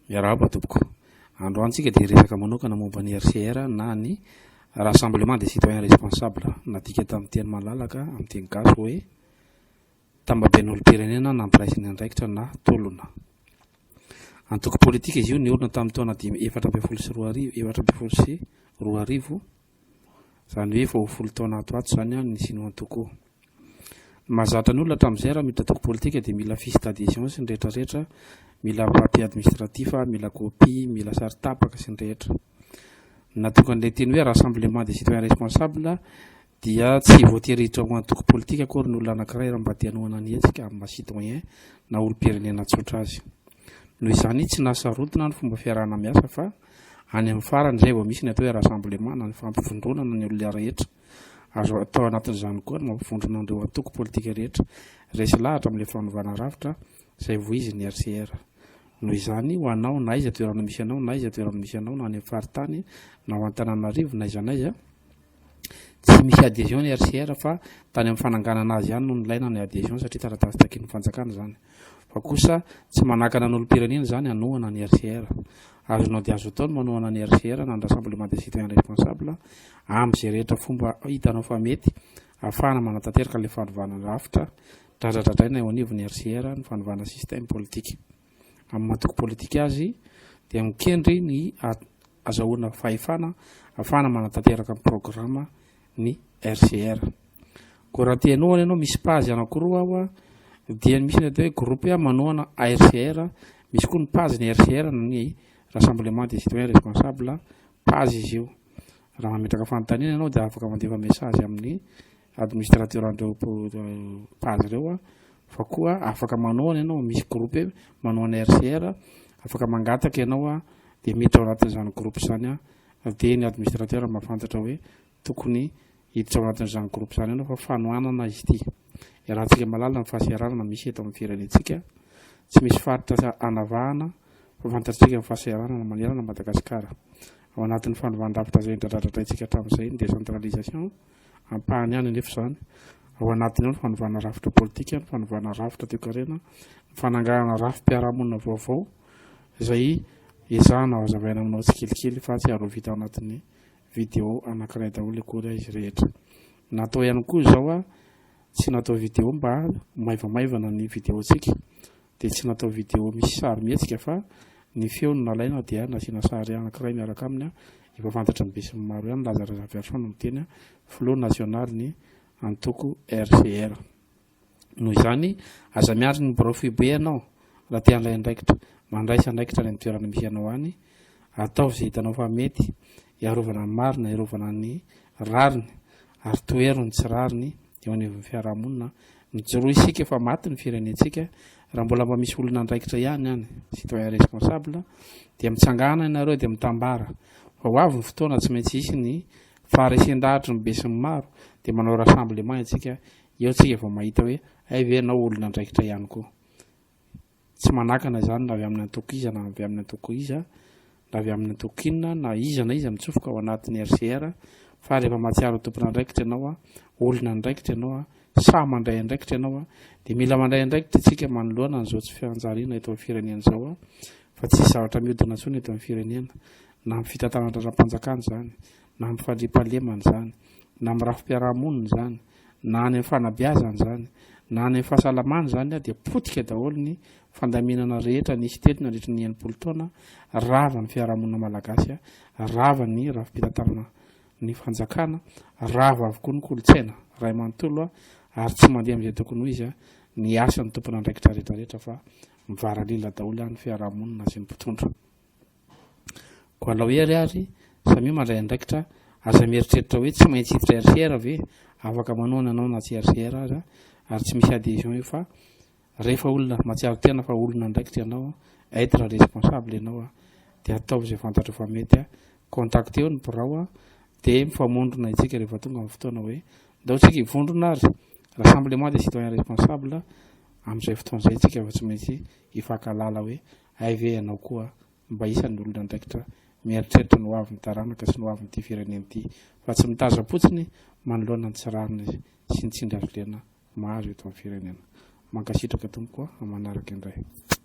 Miarahaba tompoko. Androantsika dia resaka manokana momba ny RCR na ny rassemblement des citoyens responsables nadika tamin'ny teny malalaka amin'ny teny gasy hoe tambaben'olom-pirenena nampiraisiny andraikitra na tolona. Antoko politika izy io ny olona tamin'ny taona 2024 zany hoe vao 10 taona ato zany ny sino antoko. Mahazatra ny olona hatramin'izay raha miditra antoko politika dia mila fiche d'adhésion sy ny rehetrarehetra, mila papier administratif, mila copie, mila sary tapaka sy ny rehetra. Natokan'ilay teny hoe rassemblement des citoyens responsables dia tsy voatery ho antoko politika akory ny olona anankiray raha mba te hanohana ny hetsika amin'ny citoyen na olom-pirenena tsotra azy. Noho izany tsy nasarodina ny fomba fiarahana miasa fa any amin'ny farany izay vao misy ny atao hoe rassemblement na ny fampifondronana ny olona rehetra. Azo atao anatin'izany koa ny mampifondrona an'ireo antoko politika rehetra resy lahatra amin'ilay fanovana rafitra izay vo izy ny RCR. Noho izany ho anao na iza toerana misy anao na iza toerana misy anao na any amin'ny faritany na ho Antananarivo na iza n'aiza, tsy misy adhésion ny RCR fa tany amin'ny fananganana azy ihany no nilaina ny adhésion satria taratasy takin'ny fanjakana zany. Fa kosa tsy manakana n'olom-pirenena zany hanohana ny RCR. Azonao dia azo atao ny manohana ny RCR na ny rassemblement des citoyens responsables amin'izay rehetra fomba hitanao fa mety ahafahana manatanteraka ilay fanovana rafitra dradradradraina eo anivon'ny RCR ny fanovana système politique. Amin'ny matoko politika azy dia mikendry ny azahoana fahefana ahafahana manatanteraka amin'ny programma ny RCR. Koa raha tianao ianao misy page anankiroa ao dia misy ny atao hoe groupe manohana ARCR, misy koa ny page ny RCR na ny rassemblement des citoyens responsables page izy io. Raha mametraka fanontaniana ianao dia afaka mandefa message amin'ny administrateur an'ireo page ireo fa koa afaka manohana ianao misy groupe manohana RCR, afaka mangataka ianao dia miditra ao anatin'izany groupe zany dia ny administrateur mahafantatra hoe tokony hiditra ao anatin'izany groupe zany ianao fa fanohanana izy ity. Iarahantsika malala ny fahasiarana misy eto amin'ny firenentsika, tsy misy faritra anavahana fa fantatritsika ny fahasiarana manerana Madagasikara. Ao anatin'ny fanovana-rafitra izay dradradradraitsika hatramin'izay ny décentralisation ampahany ihany nefa zany. Ao anatiny ao ny fanovana rafitra politika, ny fanovana rafitra toe-karena, ny fananganana rafim-piarahamonina vaovao izay ezahana hazavaina aminao tsikelikely fa tsy aro vita ao anatin'ny vidéo anankiray daholo akory izy rehetra. Natao ihany koa izao tsy natao vidéo mba maivamaivana ny vidéontsika, dia tsy natao vidéo misy sary mihetsika fa ny feo no nalaina dia nasiana sary anankiray miaraka aminy efa fantatra ny be sy ny maro ihany Lazare Zaverson no miteny flot national ny antoko RCR. Noho izany aza miandry ny profit be ianao raha te handray andraikitra, mandraisa andraikitra ny toerana misy anao any, atao izay hitanao fa mety iarovana ny marina, iarovana ny rariny ary toerony ny tsy rariny eo anivon'ny fiarahamonina. Mijoro isika efa maty ny firenentsika raha mbola mba misy olona andraikitra ihany citoyen responsable dia mitsangana ianareo dia mitambara fa ho avy ny fotoana tsy maintsy isy ny faharesen-dahatra ny be sy ny maro dia manao rassemblement isika eo tsika vao mahita hoe ve anao olona andraikitra ihany koa. Tsy manakana zany na avy amin'ny antoko iza na avy amin'ny antoko iza na avy amin'ny antoko inona na iza mitsofoka ao anatin'ny RCR fa rehefa mahatsiaro tompona andraikitra ianao olona andraikitra ianao sa mandray andraikitra ianao dia mila mandray andraikitra isika manoloana n'izao tsy fianjariana eto amin'ny firenena izao fa tsy zavatra mihodina intsony eto amin'ny firenena, na amin'ny fitantanan-drazam-panjakana zany, na amin'ny fandriam-pahalemana zany, na amin'ny rafim-piarahamonina zany, na any amin'ny fanabeazana zany, na any amin'ny fahasalamana zany dia potika daholo ny fandaminana rehetra nisy teto nandritra ny 90 taona, rava ny fiarahamonina malagasy, rava ny rafim-pitantarana ny fanjakana, rava avokoa ny kolontsaina ray manontolo ary tsy mandeha amin'izay tokony ho izy ny asan'ny tompona andraikitra rehetrarehetra fa mivaralila daholo ny fiarahamonina sy ny mpitondra. Koa alao ery ary samy mandray andraikitra aza mieritreritra hoe tsy maintsy hiditra RCR ve, afaka manohana anao na tsy RCR aza ary tsy misy adhésion io fa rehefa olona mahatsiaro tena fa olona andraikitra ianao, être responsable ianao dia atao izay fantatra fa mety contacte eo ny birao dia mifamondrona itsika rehefa tonga amin'ny fotoana hoe ndao tsika hivondrona ary rassemblement des citoyens responsables amin'izay fotoana izay tsika fa tsy maintsy hifankalala hoe ve ianao koa mba isan'ny olona andraikitra mieritreritra no avy ny taranaka sy no avy nyity firenena ity fa tsy mitaza-potsiny manoloana ny tsy rariny sy ny tsindry azo lena maro eto amin'ny firenena. Mankasitraka tompoko amin'ny manaraka indray.